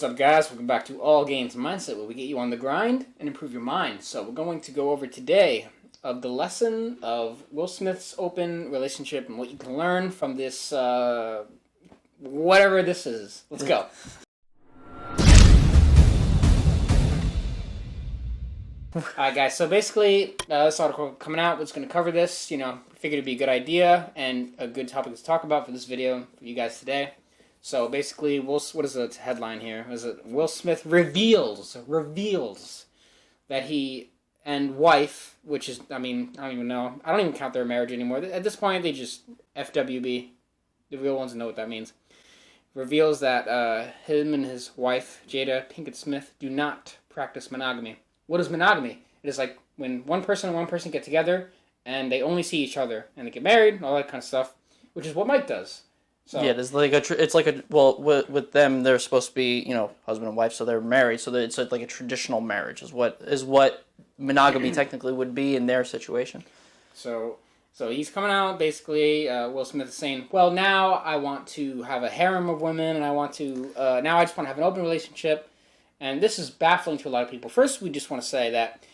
What's up, guys? Welcome back to All Gains Mindset, where we get you on the grind and improve your mind. So we're going to go over today of the lesson of Will Smith's open relationship and what you can learn from this, whatever this is. Let's go. Alright, guys, so basically, this article coming out was going to cover this, figured it'd be a good idea and a good topic to talk about for this video for you guys today. So basically, what is the headline here? Is it Will Smith reveals that he and wife, which is, I don't even know. I don't even count their marriage anymore. At this point, they just FWB. The real ones know what that means. Reveals that him and his wife, Jada Pinkett Smith, do not practice monogamy. What is monogamy? It is like when one person and one person get together and they only see each other and they get married and all that kind of stuff, which is what Mike does. So, yeah, it's like with them, they're supposed to be, husband and wife, so they're married, so that it's like a traditional marriage is what monogamy technically would be in their situation. So he's coming out, basically, Will Smith is saying, well, now I want to have a harem of women, and I want to, now I just want to have an open relationship, and this is baffling to a lot of people. First, we just want to say that,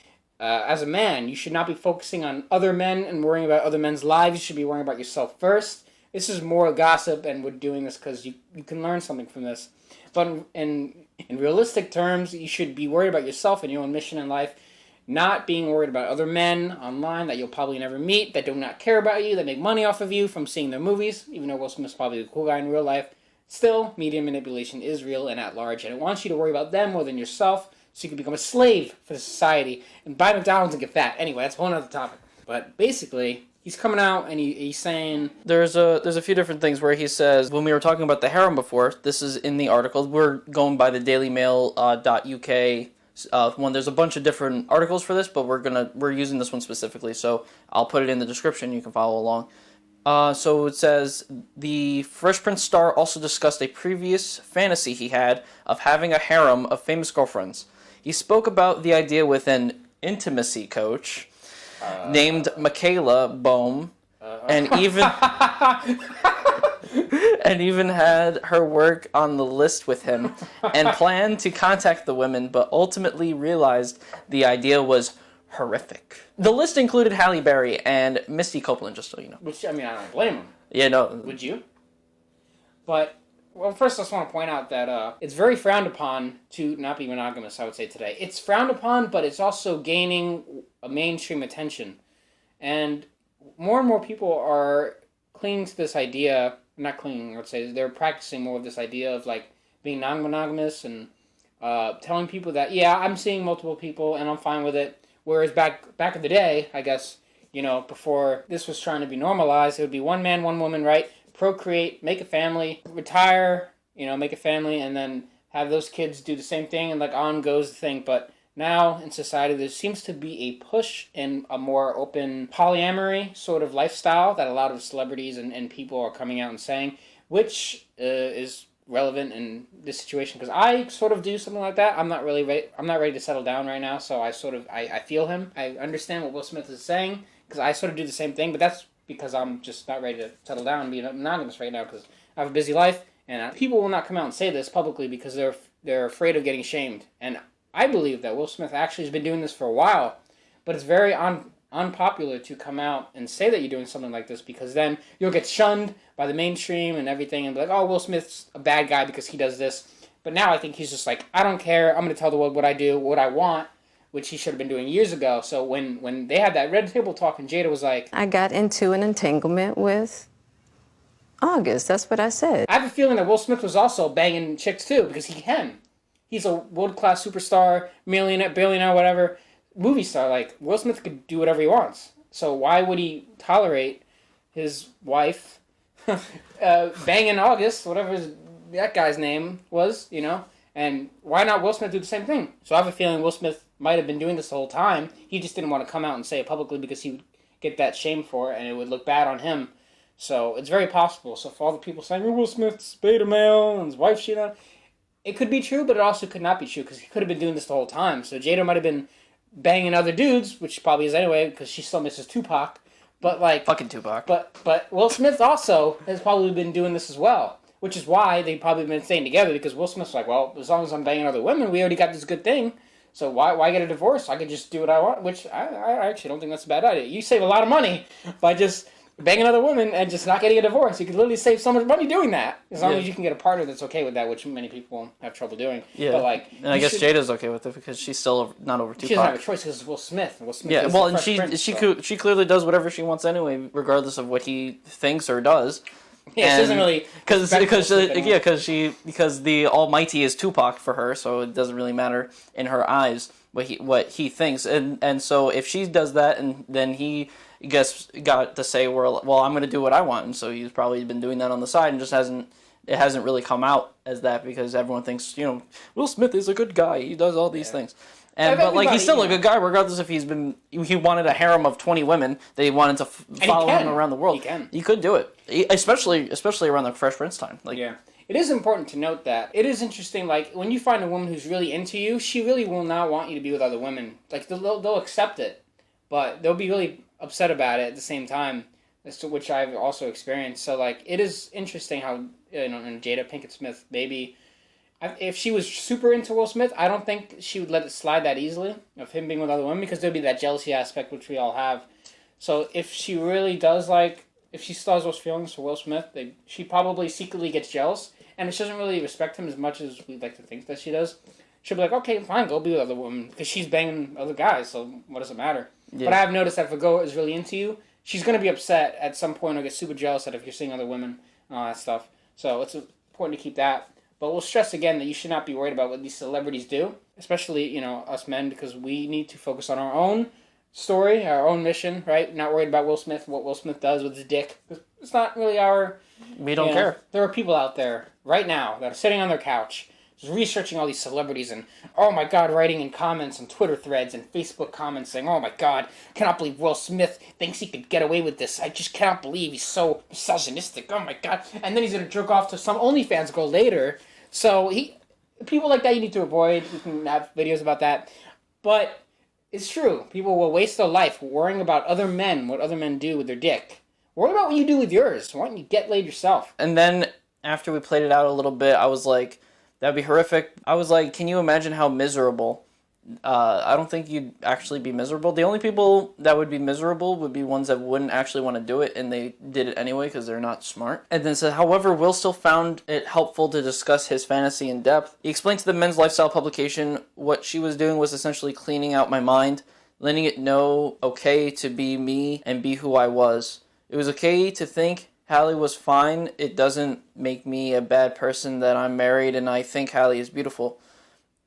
as a man, you should not be focusing on other men and worrying about other men's lives. You should be worrying about yourself first. This is more gossip, and we're doing this because you can learn something from this. But in realistic terms, you should be worried about yourself and your own mission in life, not being worried about other men online that you'll probably never meet, that do not care about you, that make money off of you from seeing their movies, even though Will Smith's probably a cool guy in real life. Still, media manipulation is real and at large, and it wants you to worry about them more than yourself, so you can become a slave for the society and buy McDonald's and get fat. Anyway, that's a whole other topic. But basically, he's coming out and he's saying... There's a few different things where he says, when we were talking about the harem before, this is in the article, we're going by the dailymail.uk one. There's a bunch of different articles for this, but we're using this one specifically, so I'll put it in the description, you can follow along. So it says, the Fresh Prince star also discussed a previous fantasy he had of having a harem of famous girlfriends. He spoke about the idea with an intimacy coach named Michaela Bohm, and even had her work on the list with him, and planned to contact the women, but ultimately realized the idea was horrific. The list included Halle Berry and Misty Copeland, just so you know. Which, I don't blame him. Yeah, no. Would you? But, well, first I just want to point out that it's very frowned upon to not be monogamous, I would say, today. It's frowned upon, but it's also gaining a mainstream attention. And more people are clinging to this idea, not clinging, let's say, they're practicing more of this idea of, like, being non-monogamous and telling people that, yeah, I'm seeing multiple people and I'm fine with it. Whereas back in the day, I guess, before this was trying to be normalized, it would be one man, one woman, right? Procreate, make a family, retire, make a family, and then have those kids do the same thing, and like on goes the thing. But now in society, there seems to be a push in a more open polyamory sort of lifestyle that a lot of celebrities and people are coming out and saying, which is relevant in this situation, because I sort of do something like that. I'm not ready to settle down right now, so I feel him. I understand what Will Smith is saying, because I sort of do the same thing, but that's because I'm just not ready to settle down and be monogamous right now, because I have a busy life, and people will not come out and say this publicly because they're afraid of getting shamed. And I believe that Will Smith actually has been doing this for a while, but it's very unpopular to come out and say that you're doing something like this, because then you'll get shunned by the mainstream and everything and be like, oh, Will Smith's a bad guy because he does this. But now I think he's just like, I don't care, I'm going to tell the world what I do, what I want, which he should have been doing years ago. So when they had that red table talk and Jada was like, I got into an entanglement with August, that's what I said. I have a feeling that Will Smith was also banging chicks too, because he can. He's a world-class superstar, millionaire, billionaire, whatever, movie star. Like, Will Smith could do whatever he wants. So why would he tolerate his wife banging August, whatever that guy's name was, and why not Will Smith do the same thing? So I have a feeling Will Smith might have been doing this the whole time. He just didn't want to come out and say it publicly because he would get that shame for it and it would look bad on him. So it's very possible. So for all the people saying, Will Smith's beta male and his wife cheated on him, it could be true, but it also could not be true, because he could have been doing this the whole time. So Jada might have been banging other dudes, which probably is anyway, because she still misses Tupac. But like, fucking Tupac. But Will Smith also has probably been doing this as well. which is why they've probably been staying together, because Will Smith's like, well, as long as I'm banging other women, we already got this good thing. So why get a divorce? I could just do what I want, which I actually don't think that's a bad idea. You save a lot of money by just banging other women and just not getting a divorce. You could literally save so much money doing that, as long as you can get a partner that's okay with that, which many people have trouble doing. Yeah, but like, and I guess Jada's okay with it because she's still not over Tupac. She doesn't have a choice because it's Will Smith. Will Smith Yeah, is well, the and Fresh Prince, she clearly does whatever she wants anyway, regardless of what he thinks or does. Yeah, she doesn't really because the Almighty is Tupac for her, so it doesn't really matter in her eyes what he thinks, and so if she does that, and then he got to say, well, I'm going to do what I want, and so he's probably been doing that on the side, and just hasn't really come out as that because everyone thinks Will Smith is a good guy, he does all these things. But like he's still a good guy, regardless if he wanted a harem of 20 women that he wanted to follow him around the world. He could do it, especially around the Fresh Prince time. Like, yeah, it is important to note that it is interesting. Like when you find a woman who's really into you, she really will not want you to be with other women. Like they'll accept it, but they'll be really upset about it at the same time. As to which I've also experienced. So like it is interesting how and Jada Pinkett Smith maybe. If she was super into Will Smith, I don't think she would let it slide that easily of him being with other women because there'd be that jealousy aspect which we all have. So if she really does if she still has those feelings for Will Smith, she probably secretly gets jealous. And if she doesn't really respect him as much as we'd like to think that she does, she'll be like, okay, fine, go be with other women because she's banging other guys, so what does it matter? Yeah. But I have noticed that if a girl is really into you, she's going to be upset at some point or get super jealous that if you're seeing other women and all that stuff. So it's important to keep that. But we'll stress again that you should not be worried about what these celebrities do, especially, us men, because we need to focus on our own story, our own mission, right? Not worried about Will Smith, what Will Smith does with his dick. It's not really We don't care. There are people out there right now that are sitting on their couch just researching all these celebrities and, oh my God, writing in comments and Twitter threads and Facebook comments saying, oh my God, cannot believe Will Smith thinks he could get away with this. I just cannot believe he's so misogynistic. Oh my God. And then he's going to jerk off to some OnlyFans girl later. So people like that you need to avoid. We can have videos about that. But it's true. People will waste their life worrying about other men, what other men do with their dick. Worry about what you do with yours. Why don't you get laid yourself? And then after we played it out a little bit, I was like, that'd be horrific. I was like, can you imagine how miserable? I don't think you'd actually be miserable. The only people that would be miserable would be ones that wouldn't actually want to do it, and they did it anyway because they're not smart. And then said, however, Will still found it helpful to discuss his fantasy in depth. He explained to the Men's Lifestyle publication what she was doing was essentially cleaning out my mind, letting it know okay to be me and be who I was. It was okay to think Hallie was fine. It doesn't make me a bad person that I'm married and I think Hallie is beautiful.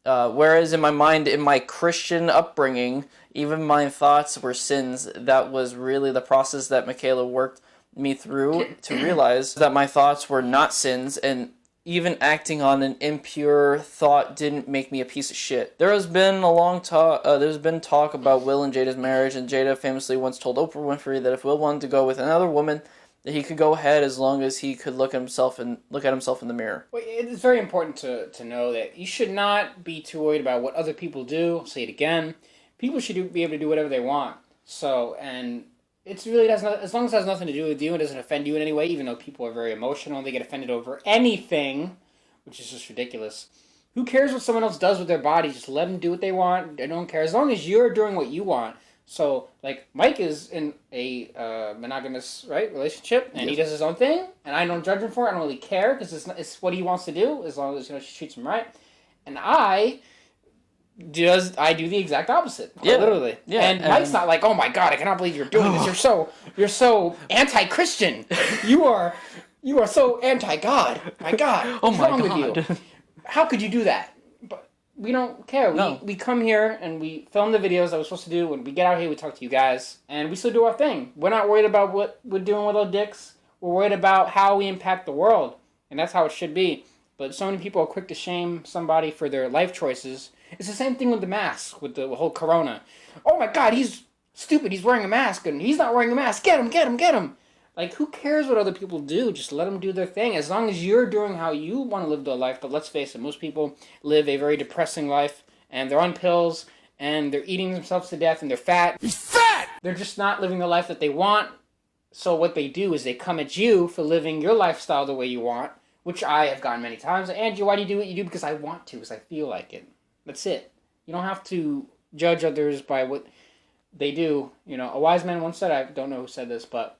Whereas in my mind, in my Christian upbringing, even my thoughts were sins. That was really the process that Michaela worked me through to realize that my thoughts were not sins, and even acting on an impure thought didn't make me a piece of shit. There has been there's been talk about Will and Jada's marriage, and Jada famously once told Oprah Winfrey that if Will wanted to go with another woman, that he could go ahead as long as he could look at himself in the mirror. Well, it's very important to know that you should not be too worried about what other people do. I'll say it again. People should be able to do whatever they want. So, and it's really does not, as long as it has nothing to do with you and doesn't offend you in any way, even though people are very emotional, they get offended over anything, which is just ridiculous. Who cares what someone else does with their body? Just let them do what they want. They don't care. As long as you're doing what you want. So, like, Mike is in a monogamous, relationship, and he does his own thing, and I don't judge him for it. I don't really care, because it's what he wants to do, as long as, she treats him right. And I do the exact opposite, literally. Yeah, and Mike's not like, oh my God, I cannot believe you're doing this. You're so anti-Christian. You are so anti-God. My God, what's wrong with you? How could you do that? We don't care. No. We come here and we film the videos that we're supposed to do. When we get out here, we talk to you guys. And we still do our thing. We're not worried about what we're doing with our dicks. We're worried about how we impact the world. And that's how it should be. But so many people are quick to shame somebody for their life choices. It's the same thing with the mask, with the whole corona. Oh my God, he's stupid. He's wearing a mask and he's not wearing a mask. Get him, get him, get him. Like, who cares what other people do? Just let them do their thing. As long as you're doing how you want to live their life. But let's face it, most people live a very depressing life. And they're on pills. And they're eating themselves to death. And they're fat. He's fat! They're just not living the life that they want. So what they do is they come at you for living your lifestyle the way you want. which I have gotten many times. Andrew, why do you do what you do? Because I want to, because I feel like it. That's it. You don't have to judge others by what they do. You know, a wise man once said, I don't know who said this, but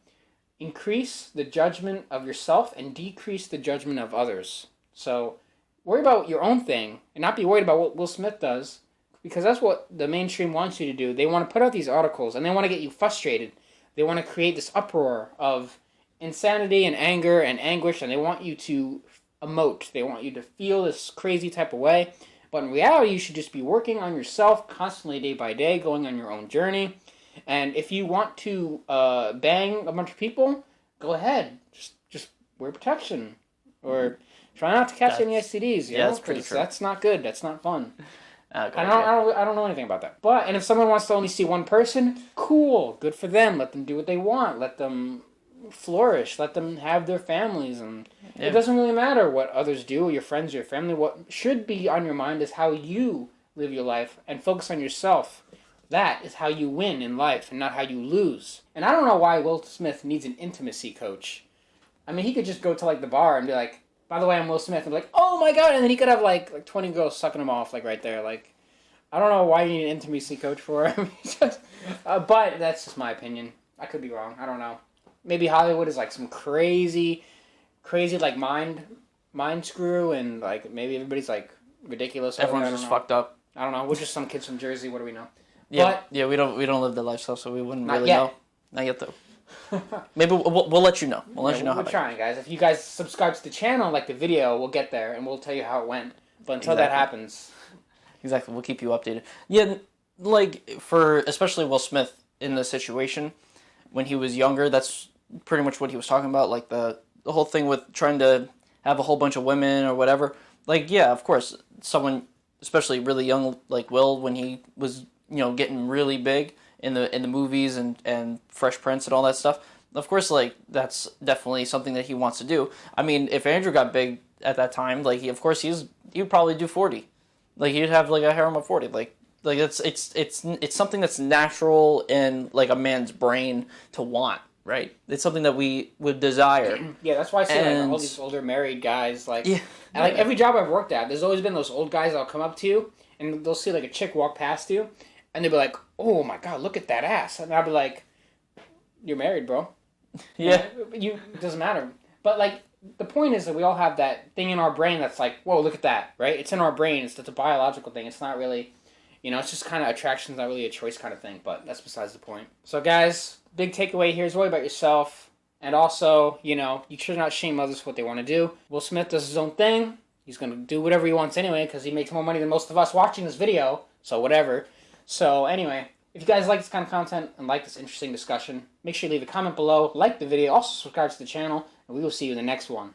increase the judgment of yourself and decrease the judgment of others. So worry about your own thing and not be worried about what Will Smith does, because that's what the mainstream wants you to do. They want to put out these articles and they want to get you frustrated. They want to create this uproar of insanity and anger and anguish, and they want you to emote. They want you to feel this crazy type of way. But in reality, you should just be working on yourself constantly, day by day, going on your own journey. And if you want to bang a bunch of people, go ahead. Just wear protection, or try not to catch any STDs. Yeah, that's pretty true. That's not good. That's not fun. Okay. I don't know anything about that. And if someone wants to only see one person, cool, good for them. Let them do what they want. Let them flourish. Let them have their families, and it doesn't really matter what others do, your friends, your family. What should be on your mind is how you live your life and focus on yourself. That is how you win in life and not how you lose. And I don't know why Will Smith needs an intimacy coach. I mean, he could just go to like the bar and be like, by the way, I'm Will Smith, and be like, oh my god, and then he could have like 20 girls sucking him off like right there. Like, I don't know why you need an intimacy coach for him. But that's just my opinion. I could be wrong. I don't know. Maybe Hollywood is like some crazy like mind screw, and like maybe everybody's like ridiculous. Everyone's just fucked up. I don't know. We're just some kids from Jersey. What do we know? Yeah, we don't live the lifestyle, so we wouldn't really yet. know. Not yet, though. Maybe we'll let you know. We'll let you know how. We're trying, guys. If you guys subscribe to the channel, like the video, we'll get there and we'll tell you how it went. But until that happens, exactly, we'll keep you updated. Yeah, like for especially Will Smith in this situation when he was younger, that's pretty much what he was talking about. Like the whole thing with trying to have a whole bunch of women or whatever. Like, yeah, of course, someone especially really young like Will, when he was getting really big in the movies and Fresh Prince and all that stuff. Of course, like that's definitely something that he wants to do. I mean, if Andrew got big at that time, like he'd probably do 40. Like he'd have like a harem of 40. Like it's something that's natural in like a man's brain to want, right? It's something that we would desire. Yeah, that's why I see like all these older married guys like and like every job I've worked at, there's always been those old guys that'll come up to you and they'll see like a chick walk past you and they'll be like, "Oh my god, look at that ass." And I'll be like, "You're married, bro." Yeah. It doesn't matter. But like the point is that we all have that thing in our brain that's like, "Whoa, look at that." Right? It's in our brain. It's a biological thing. It's not really, it's just kind of attraction's not really a choice kind of thing, but that's besides the point. So guys, big takeaway here is worry about yourself. And also, you should not shame others for what they want to do. Will Smith does his own thing. He's going to do whatever he wants anyway because he makes more money than most of us watching this video. So whatever. So anyway, if you guys like this kind of content and like this interesting discussion, make sure you leave a comment below, like the video, also subscribe to the channel, and we will see you in the next one.